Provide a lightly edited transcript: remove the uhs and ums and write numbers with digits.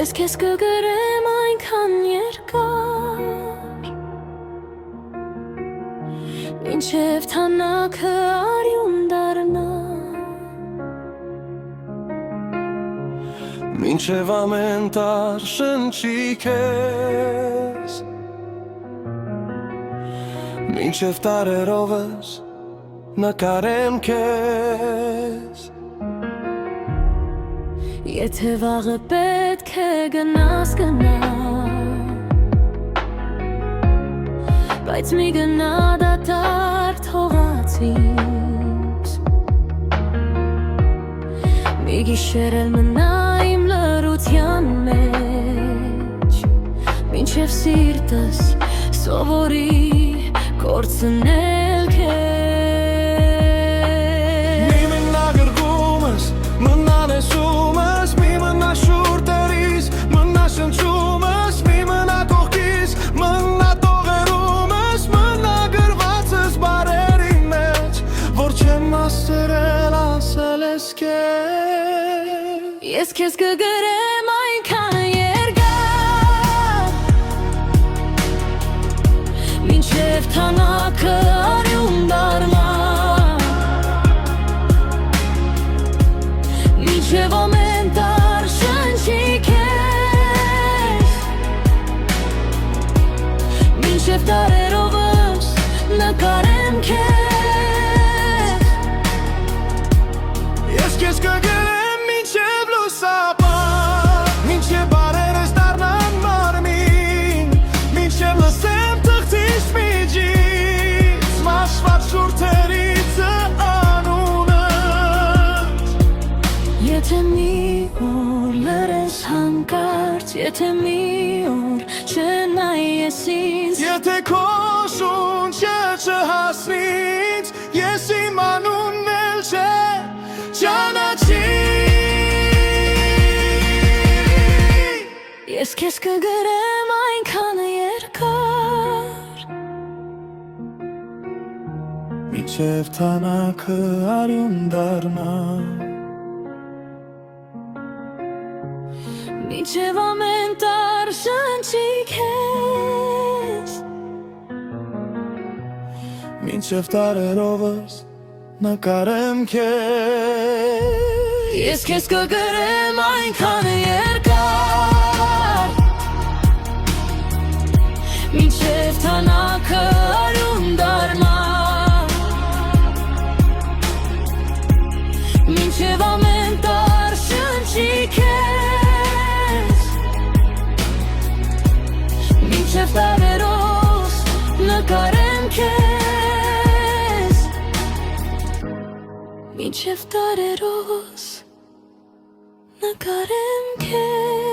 Ես քեզ կգրեմ այնքան երկար Մինչև թանակը արյուն դառնա Մինչև ամեն տար շնչի քեզ Մինչև տարերովս նկարեմ քեզ Եթե վաղը պետք է գնաս գնա Բայց մի գնա դատարկ թողած ինձ Մի գիշեր էլ մնա իմ լռության մեջ Մինչև սիրտս սովորի կորցնել քեզ Մի մնա գրգումս, մնա նեսումս Մի մնա շուրտերիս, մնա շնչումս Մի մնա կողքիս, մնա տողերումս Մնա գրվածս բարերի մեջ Որ չեմ ասերել, ասել ես քեզ Ես քեզ կգրեմ այնքան երկար Մինչև թանակը արյուն դառնա Մինչև ամեն տար շնչի քեզ Մինչև տարերովս նկարեմ քեզ Ես քեզ կգրեմ մինչև լուսապար Մինչև բարերս դառնան մարմին Մինչև լսեմ թղթիս միջից Մաշված շուրթերիցը անունս Եթե մի օր լրես հանկարծ Եթե մի օր չնայես ինձ Եթե քո շունչը չհասնի ինձ Ես իմ անունն էլ չճանաչի Ես քեզ կգրեմ այնքան երկար Մինչև թանակը արյուն դառնա Մինչև ամեն տար շնչի քեզ Մինչև տարերովս նկարեմ քեզ Ես քեզ կգրեմ այնքան երկար Մինչև թանակը արյուն դառնա Մինչև ամեն տար շնչի քեզ Մինչև տարերով նկարեմ քեզ Մինչև տարերով նկարեմ քեզ